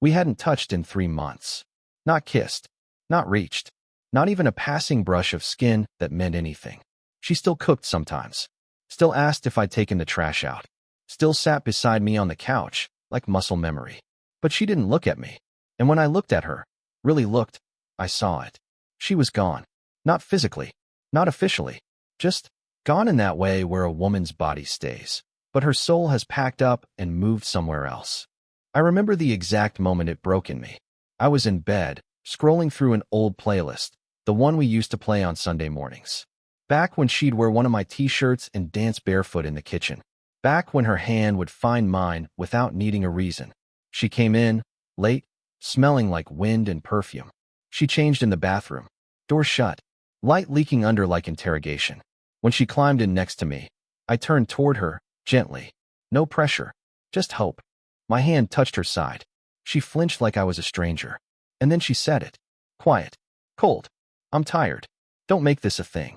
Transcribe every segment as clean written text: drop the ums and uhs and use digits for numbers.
We hadn't touched in 3 months. Not kissed. Not reached. Not even a passing brush of skin that meant anything. She still cooked sometimes. Still asked if I'd taken the trash out. Still sat beside me on the couch, like muscle memory. But she didn't look at me. And when I looked at her, really looked, I saw it. She was gone. Not physically. Not officially. Just gone in that way where a woman's body stays. But her soul has packed up and moved somewhere else. I remember the exact moment it broke in me. I was in bed, scrolling through an old playlist, the one we used to play on Sunday mornings. Back when she'd wear one of my t-shirts and dance barefoot in the kitchen. Back when her hand would find mine without needing a reason. She came in, late, smelling like wind and perfume. She changed in the bathroom. Door shut. Light leaking under like interrogation. When she climbed in next to me, I turned toward her, gently. No pressure. Just hope. My hand touched her side. She flinched like I was a stranger. And then she said it. Quiet. Cold. I'm tired. Don't make this a thing.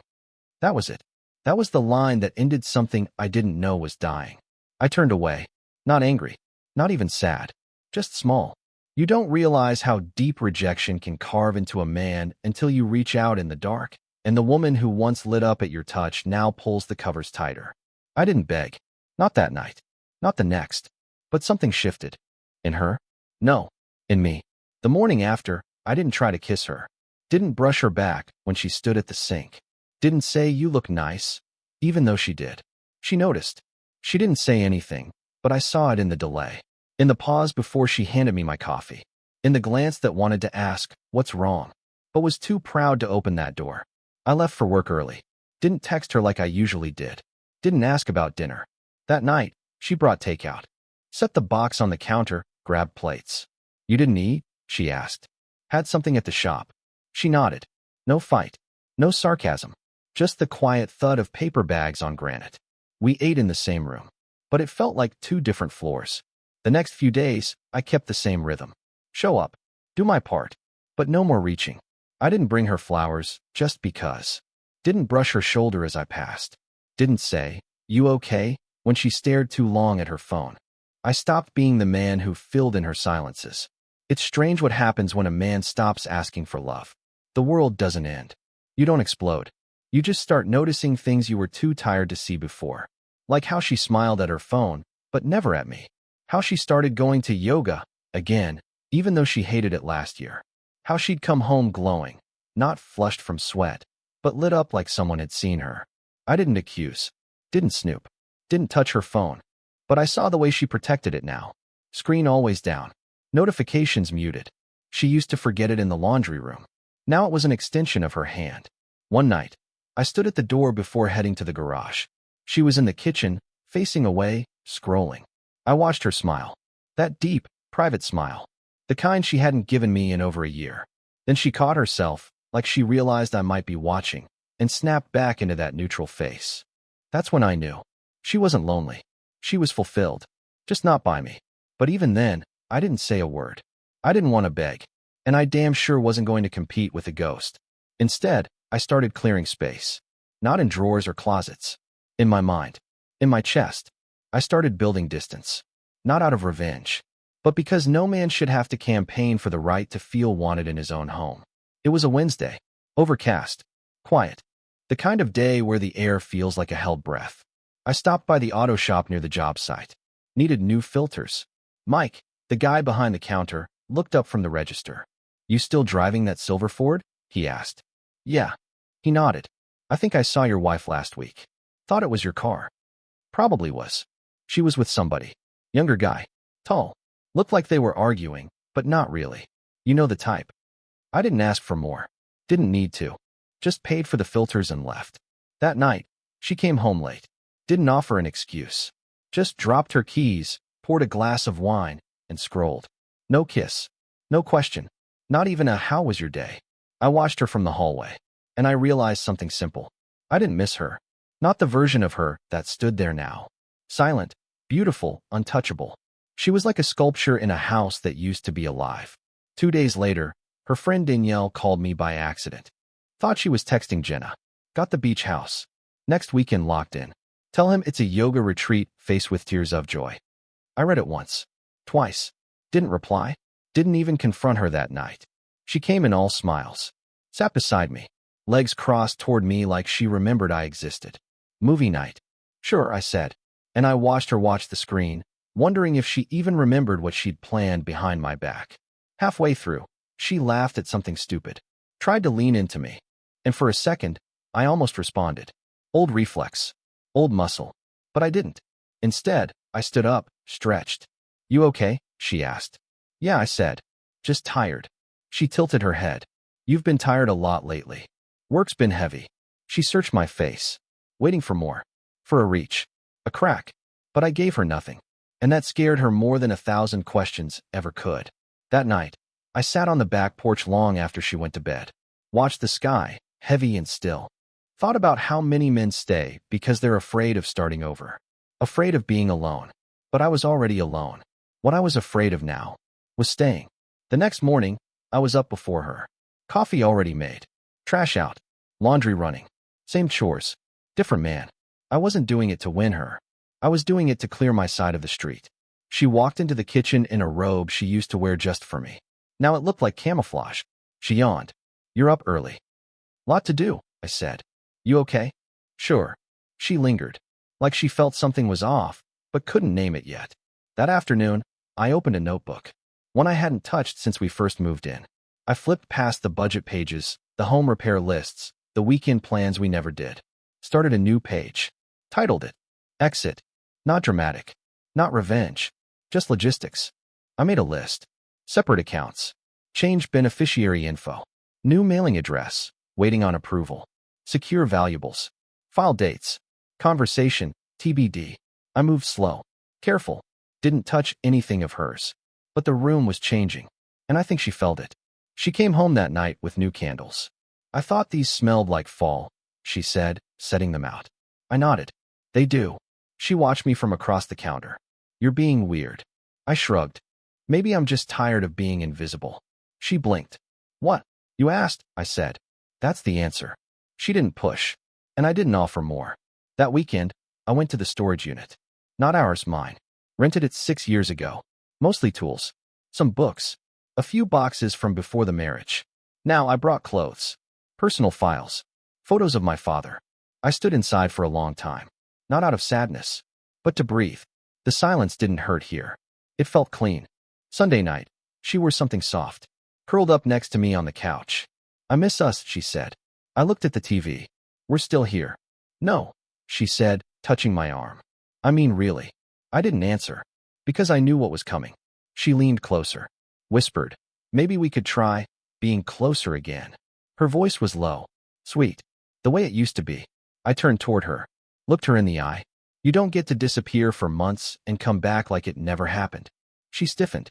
That was it. That was the line that ended something I didn't know was dying. I turned away. Not angry. Not even sad. Just small. You don't realize how deep rejection can carve into a man until you reach out in the dark, and the woman who once lit up at your touch now pulls the covers tighter. I didn't beg. Not that night. Not the next. But something shifted. In her? No. In me. The morning after, I didn't try to kiss her. Didn't brush her back when she stood at the sink. Didn't say, "You look nice," even though she did. She noticed. She didn't say anything, but I saw it in the delay. In the pause before she handed me my coffee. In the glance that wanted to ask, "What's wrong?" but was too proud to open that door. I left for work early. Didn't text her like I usually did. Didn't ask about dinner. That night, she brought takeout. Set the box on the counter, grabbed plates. "You didn't eat?" she asked. "Had something at the shop." She nodded. No fight. No sarcasm. Just the quiet thud of paper bags on granite. We ate in the same room. But it felt like 2 different floors. The next few days, I kept the same rhythm. Show up. Do my part. But no more reaching. I didn't bring her flowers, just because. Didn't brush her shoulder as I passed. Didn't say, "You okay?" when she stared too long at her phone. I stopped being the man who filled in her silences. It's strange what happens when a man stops asking for love. The world doesn't end. You don't explode. You just start noticing things you were too tired to see before. Like how she smiled at her phone, but never at me. How she started going to yoga, again, even though she hated it last year. How she'd come home glowing, not flushed from sweat, but lit up like someone had seen her. I didn't accuse. Didn't snoop. Didn't touch her phone. But I saw the way she protected it now. Screen always down. Notifications muted. She used to forget it in the laundry room. Now it was an extension of her hand. One night, I stood at the door before heading to the garage. She was in the kitchen, facing away, scrolling. I watched her smile. That deep, private smile. The kind she hadn't given me in over a year. Then she caught herself, like she realized I might be watching, and snapped back into that neutral face. That's when I knew. She wasn't lonely. She was fulfilled. Just not by me. But even then, I didn't say a word. I didn't want to beg. And I damn sure wasn't going to compete with a ghost. Instead, I started clearing space. Not in drawers or closets. In my mind. In my chest. I started building distance. Not out of revenge. But because no man should have to campaign for the right to feel wanted in his own home. It was a Wednesday. Overcast. Quiet. The kind of day where the air feels like a held breath. I stopped by the auto shop near the job site. Needed new filters. Mike, the guy behind the counter, looked up from the register. "You still driving that silver Ford?" he asked. "Yeah." He nodded. "I think I saw your wife last week. Thought it was your car." Probably was. She was with somebody. Younger guy. Tall. Looked like they were arguing, but not really. You know the type. I didn't ask for more. Didn't need to. Just paid for the filters and left. That night, she came home late. Didn't offer an excuse. Just dropped her keys, poured a glass of wine, and scrolled. No kiss. No question. Not even a "how was your day?" I watched her from the hallway, and I realized something simple. I didn't miss her. Not the version of her that stood there now. Silent, beautiful, untouchable. She was like a sculpture in a house that used to be alive. 2 days later, her friend Danielle called me by accident. Thought she was texting Jenna. Got the beach house. Next weekend locked in. Tell him it's a yoga retreat, face with tears of joy. I read it once. Twice. Didn't reply. Didn't even confront her that night. She came in all smiles. Sat beside me, legs crossed toward me like she remembered I existed. Movie night. Sure, I said. And I watched her watch the screen, wondering if she even remembered what she'd planned behind my back. Halfway through, she laughed at something stupid, tried to lean into me, and for a second, I almost responded. Old reflex, old muscle. But I didn't. Instead, I stood up, stretched. You okay? She asked. Yeah, I said. Just tired. She tilted her head. You've been tired a lot lately. Work's been heavy. She searched my face, waiting for more. For a reach. A crack. But I gave her nothing. And that scared her more than 1,000 questions ever could. That night, I sat on the back porch long after she went to bed. Watched the sky, heavy and still. Thought about how many men stay because they're afraid of starting over. Afraid of being alone. But I was already alone. What I was afraid of now was staying. The next morning, I was up before her. Coffee already made. Trash out. Laundry running. Same chores. Different man. I wasn't doing it to win her. I was doing it to clear my side of the street. She walked into the kitchen in a robe she used to wear just for me. Now it looked like camouflage. She yawned. You're up early. Lot to do, I said. You okay? Sure. She lingered, like she felt something was off, but couldn't name it yet. That afternoon, I opened a notebook, one I hadn't touched since we first moved in. I flipped past the budget pages, the home repair lists, the weekend plans we never did. Started a new page. Titled it, Exit. Not dramatic. Not revenge. Just logistics. I made a list. Separate accounts. Change beneficiary info. New mailing address. Waiting on approval. Secure valuables. File dates. Conversation. TBD. I moved slow. Careful. Didn't touch anything of hers. But the room was changing. And I think she felt it. She came home that night with new candles. I thought these smelled like fall, she said, setting them out. I nodded. They do. She watched me from across the counter. You're being weird. I shrugged. Maybe I'm just tired of being invisible. She blinked. What? You asked, I said. That's the answer. She didn't push. And I didn't offer more. That weekend, I went to the storage unit. Not ours, mine. Rented it 6 years ago. Mostly tools. Some books. A few boxes from before the marriage. Now I brought clothes. Personal files. Photos of my father. I stood inside for a long time. Not out of sadness, but to breathe. The silence didn't hurt here. It felt clean. Sunday night, she wore something soft. Curled up next to me on the couch. I miss us, she said. I looked at the TV. We're still here. No, she said, touching my arm. I mean, really. I didn't answer. Because I knew what was coming. She leaned closer. Whispered. Maybe we could try being closer again. Her voice was low. Sweet. The way it used to be. I turned toward her. Looked her in the eye. You don't get to disappear for months and come back like it never happened. She stiffened.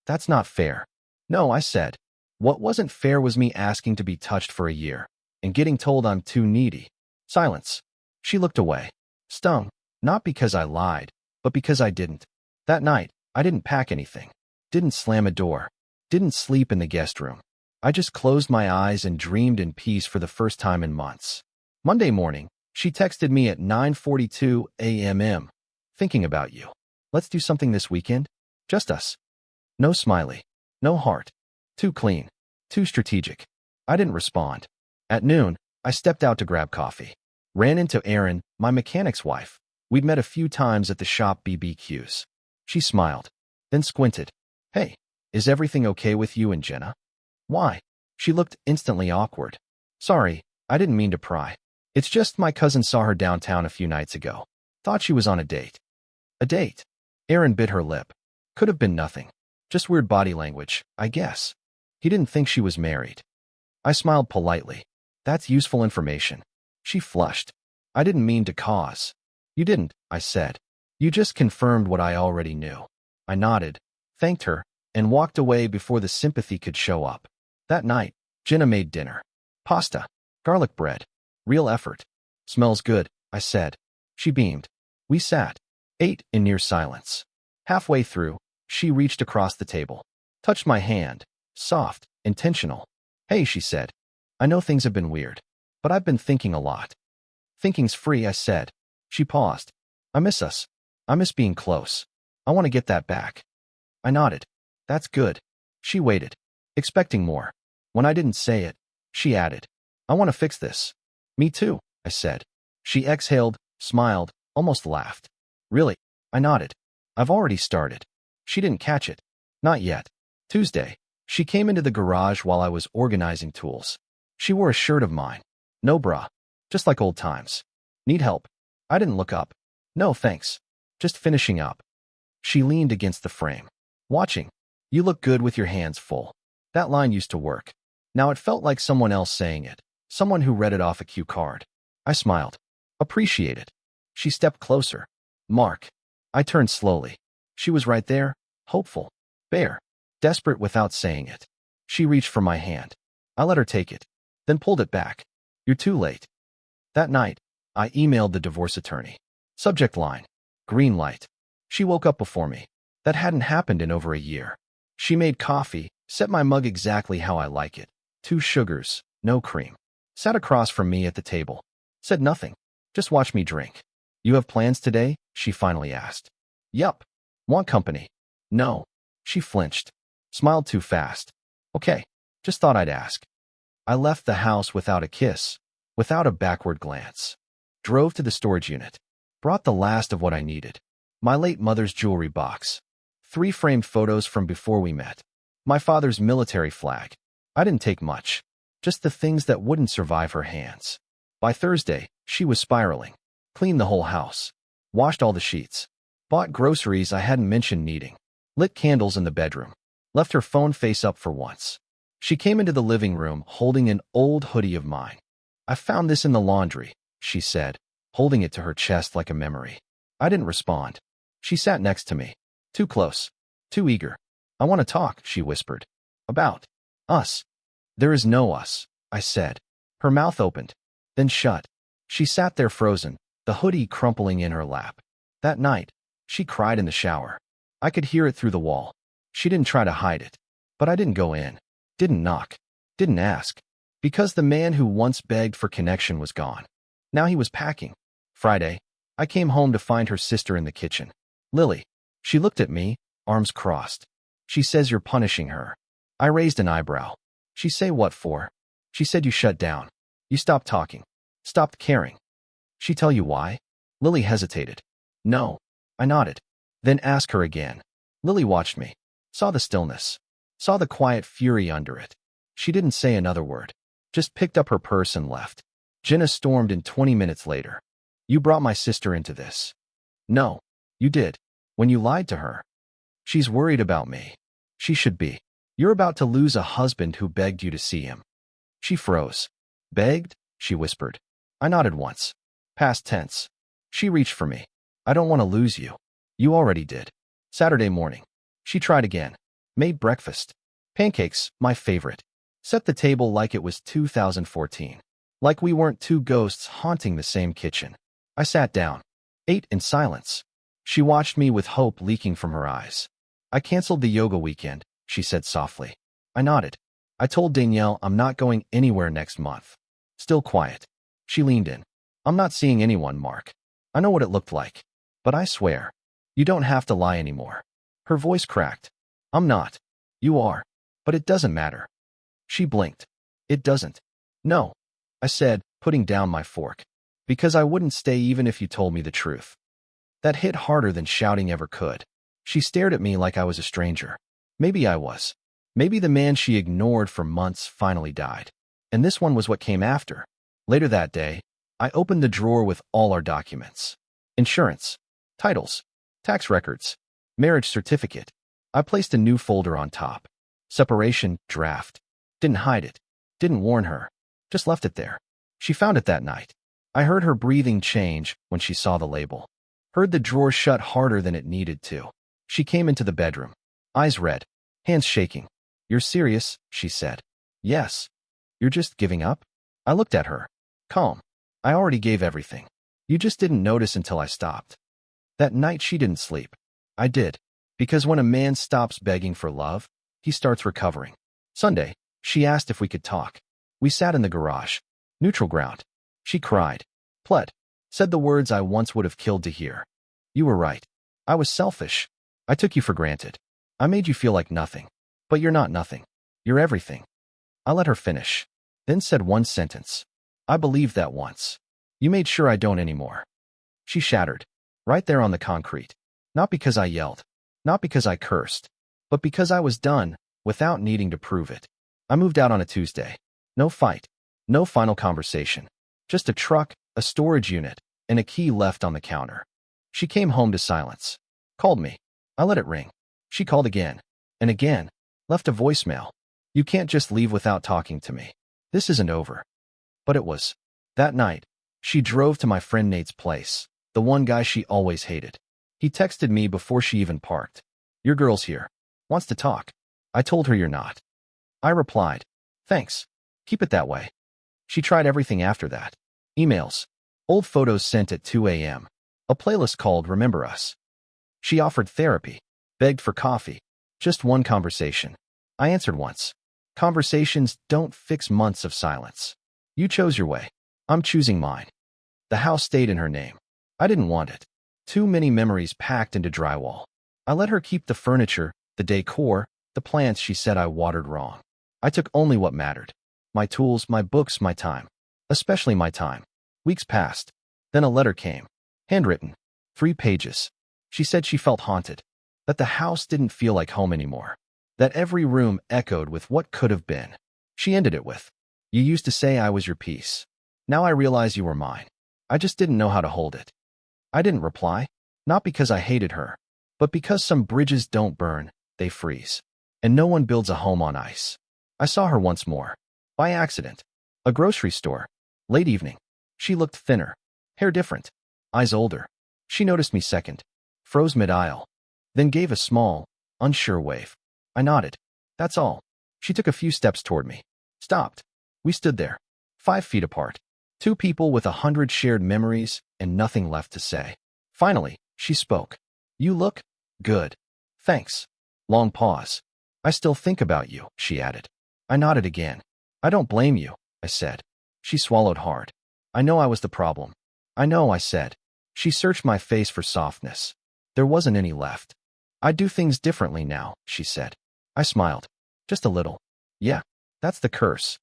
That's not fair. No, I said. What wasn't fair was me asking to be touched for a year and getting told I'm too needy. Silence. She looked away. Stung. Not because I lied, but because I didn't. That night, I didn't pack anything. Didn't slam a door. Didn't sleep in the guest room. I just closed my eyes and dreamed in peace for the first time in months. Monday morning, she texted me at 9:42 a.m. Thinking about you. Let's do something this weekend? Just us. No smiley. No heart. Too clean. Too strategic. I didn't respond. At noon, I stepped out to grab coffee. Ran into Erin, my mechanic's wife. We'd met a few times at the shop BBQs. She smiled. Then squinted. Hey, is everything okay with you and Jenna? Why? She looked instantly awkward. Sorry, I didn't mean to pry. It's just my cousin saw her downtown a few nights ago. Thought she was on a date. A date? Erin bit her lip. Could have been nothing. Just weird body language, I guess. He didn't think she was married. I smiled politely. That's useful information. She flushed. I didn't mean to cause. You didn't, I said. You just confirmed what I already knew. I nodded, thanked her, and walked away before the sympathy could show up. That night, Jenna made dinner. Pasta. Garlic bread. Real effort. Smells good, I said. She beamed. We sat, ate in near silence. Halfway through, she reached across the table. Touched my hand. Soft, intentional. Hey, she said. I know things have been weird, but I've been thinking a lot. Thinking's free, I said. She paused. I miss us. I miss being close. I want to get that back. I nodded. That's good. She waited, expecting more. When I didn't say it, she added, I want to fix this. Me too, I said. She exhaled, smiled, almost laughed. Really? I nodded. I've already started. She didn't catch it. Not yet. Tuesday, she came into the garage while I was organizing tools. She wore a shirt of mine. No bra. Just like old times. Need help? I didn't look up. No, thanks. Just finishing up. She leaned against the frame. Watching. You look good with your hands full. That line used to work. Now it felt like someone else saying it. Someone who read it off a cue card. I smiled. Appreciate it. She stepped closer. Mark. I turned slowly. She was right there, hopeful, bare, desperate without saying it. She reached for my hand. I let her take it, then pulled it back. You're too late. That night, I emailed the divorce attorney. Subject line. Green light. She woke up before me. That hadn't happened in over a year. She made coffee, set my mug exactly how I like it. 2 sugars, no cream. Sat across from me at the table. Said nothing. Just watch me drink. You have plans today? She finally asked. Yup. Want company? No. She flinched. Smiled too fast. Okay. Just thought I'd ask. I left the house without a kiss, without a backward glance. Drove to the storage unit. Brought the last of what I needed. My late mother's jewelry box. 3 framed photos from before we met. My father's military flag. I didn't take much. Just the things that wouldn't survive her hands. By Thursday, she was spiraling. Cleaned the whole house. Washed all the sheets. Bought groceries I hadn't mentioned needing. Lit candles in the bedroom. Left her phone face up for once. She came into the living room holding an old hoodie of mine. I found this in the laundry, she said, holding it to her chest like a memory. I didn't respond. She sat next to me. Too close. Too eager. I want to talk, she whispered. About us. There is no us, I said. Her mouth opened, then shut. She sat there frozen, the hoodie crumpling in her lap. That night, she cried in the shower. I could hear it through the wall. She didn't try to hide it. But I didn't go in. Didn't knock. Didn't ask. Because the man who once begged for connection was gone. Now he was packing. Friday, I came home to find her sister in the kitchen. Lily. She looked at me, arms crossed. She says you're punishing her. I raised an eyebrow. She say what for? She said you shut down. You stopped talking. Stopped caring. She tell you why? Lily hesitated. No. I nodded. Then asked her again. Lily watched me. Saw the stillness. Saw the quiet fury under it. She didn't say another word. Just picked up her purse and left. Jenna stormed in 20 minutes later. You brought my sister into this. No. You did. When you lied to her. She's worried about me. She should be. You're about to lose a husband who begged you to see him. She froze. Begged? She whispered. I nodded once. Past tense. She reached for me. I don't want to lose you. You already did. Saturday morning. She tried again. Made breakfast. Pancakes, my favorite. Set the table like it was 2014. Like we weren't 2 ghosts haunting the same kitchen. I sat down. Ate in silence. She watched me with hope leaking from her eyes. I canceled the yoga weekend, she said softly. I nodded. I told Danielle I'm not going anywhere next month. Still quiet. She leaned in. I'm not seeing anyone, Mark. I know what it looked like. But I swear, you don't have to lie anymore. Her voice cracked. I'm not. You are. But it doesn't matter. She blinked. It doesn't. No, I said, putting down my fork. Because I wouldn't stay even if you told me the truth. That hit harder than shouting ever could. She stared at me like I was a stranger. Maybe I was. Maybe the man she ignored for months finally died. And this one was what came after. Later that day, I opened the drawer with all our documents. Insurance, titles, tax records, marriage certificate. I placed a new folder on top. Separation, draft. Didn't hide it. Didn't warn her. Just left it there. She found it that night. I heard her breathing change when she saw the label. Heard the drawer shut harder than it needed to. She came into the bedroom. Eyes red. Hands shaking. You're serious, she said. Yes. You're just giving up? I looked at her. Calm. I already gave everything. You just didn't notice until I stopped. That night she didn't sleep. I did. Because when a man stops begging for love, he starts recovering. Sunday, she asked if we could talk. We sat in the garage. Neutral ground. She cried. Pled. Said the words I once would have killed to hear. You were right. I was selfish. I took you for granted. I made you feel like nothing. But you're not nothing. You're everything. I let her finish, then said one sentence. I believed that once. You made sure I don't anymore. She shattered, right there on the concrete. Not because I yelled, not because I cursed, but because I was done, without needing to prove it. I moved out on a Tuesday. No fight, no final conversation. Just a truck, a storage unit, and a key left on the counter. She came home to silence. Called me. I let it ring. She called again, and again, left a voicemail. You can't just leave without talking to me. This isn't over. But it was. That night, she drove to my friend Nate's place, the one guy she always hated. He texted me before she even parked. Your girl's here. Wants to talk. I told her you're not. I replied, thanks. Keep it that way. She tried everything after that. Emails. Old photos sent at 2 a.m. A playlist called Remember Us. She offered therapy. Begged for coffee. Just one conversation. I answered once. Conversations don't fix months of silence. You chose your way. I'm choosing mine. The house stayed in her name. I didn't want it. Too many memories packed into drywall. I let her keep the furniture, the decor, the plants she said I watered wrong. I took only what mattered. My tools, my books, my time. Especially my time. Weeks passed. Then a letter came. Handwritten. 3 pages. She said she felt haunted. That the house didn't feel like home anymore. That every room echoed with what could have been. She ended it with, you used to say I was your piece. Now I realize you were mine. I just didn't know how to hold it. I didn't reply. Not because I hated her, but because some bridges don't burn, they freeze. And no one builds a home on ice. I saw her once more. By accident. A grocery store. Late evening. She looked thinner. Hair different. Eyes older. She noticed me second. Froze mid-aisle. Then gave a small, unsure wave. I nodded. That's all. She took a few steps toward me. Stopped. We stood there. 5 feet apart. 2 people with 100 shared memories and nothing left to say. Finally, she spoke. You look good. Thanks. Long pause. I still think about you, she added. I nodded again. I don't blame you, I said. She swallowed hard. I know I was the problem. I know, I said. She searched my face for softness. There wasn't any left. I do things differently now, she said. I smiled. Just a little. Yeah, that's the curse.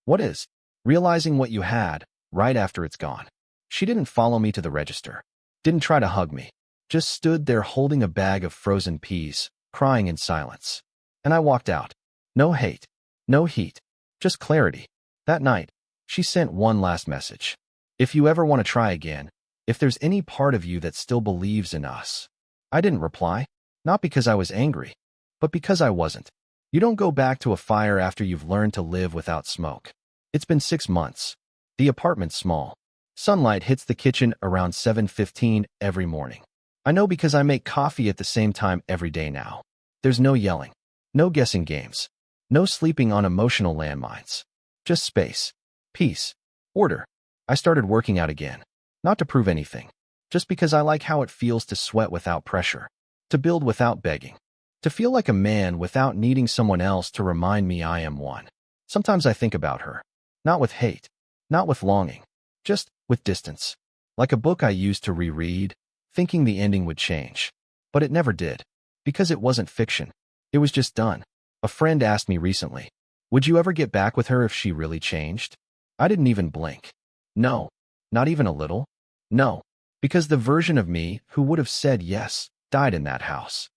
What is? Realizing what you had, right after it's gone. She didn't follow me to the register. Didn't try to hug me. Just stood there holding a bag of frozen peas, crying in silence. And I walked out. No hate. No heat. Just clarity. That night, she sent one last message. If you ever want to try again, if there's any part of you that still believes in us. I didn't reply. Not because I was angry, but because I wasn't. You don't go back to a fire after you've learned to live without smoke. It's been 6 months. The apartment's small. Sunlight hits the kitchen around 7:15 every morning. I know because I make coffee at the same time every day now. There's no yelling. No guessing games. No sleeping on emotional landmines. Just space. Peace. Order. I started working out again. Not to prove anything. Just because I like how it feels to sweat without pressure. To build without begging. To feel like a man without needing someone else to remind me I am one. Sometimes I think about her. Not with hate. Not with longing. Just with distance. Like a book I used to reread, thinking the ending would change. But it never did. Because it wasn't fiction. It was just done. A friend asked me recently, would you ever get back with her if she really changed? I didn't even blink. No. Not even a little. No. Because the version of me who would have said yes died in that house.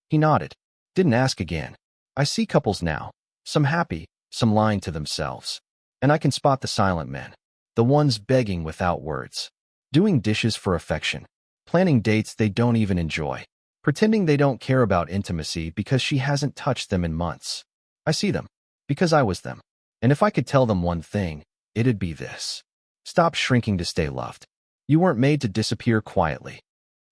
He nodded. Didn't ask again. I see couples now. Some happy, some lying to themselves. And I can spot the silent men. The ones begging without words. Doing dishes for affection. Planning dates they don't even enjoy. Pretending they don't care about intimacy because she hasn't touched them in months. I see them. Because I was them. And if I could tell them one thing, it'd be this. Stop shrinking to stay loved. You weren't made to disappear quietly.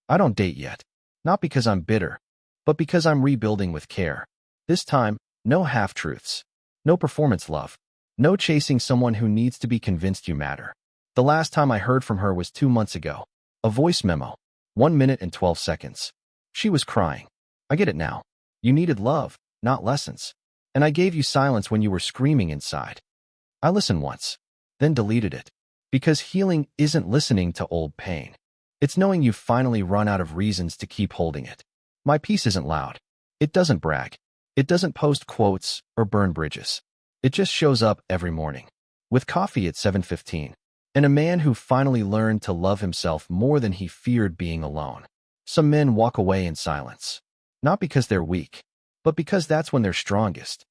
I don't date yet. Not because I'm bitter, but because I'm rebuilding with care. This time, no half-truths. No performance love. No chasing someone who needs to be convinced you matter. The last time I heard from her was 2 months ago. A voice memo. 1 minute and 12 seconds. She was crying. I get it now. You needed love, not lessons. And I gave you silence when you were screaming inside. I listened once, then deleted it. Because healing isn't listening to old pain. It's knowing you've finally run out of reasons to keep holding it. My peace isn't loud. It doesn't brag. It doesn't post quotes or burn bridges. It just shows up every morning, with coffee at 7:15, and a man who finally learned to love himself more than he feared being alone. Some men walk away in silence, not because they're weak, but because that's when they're strongest.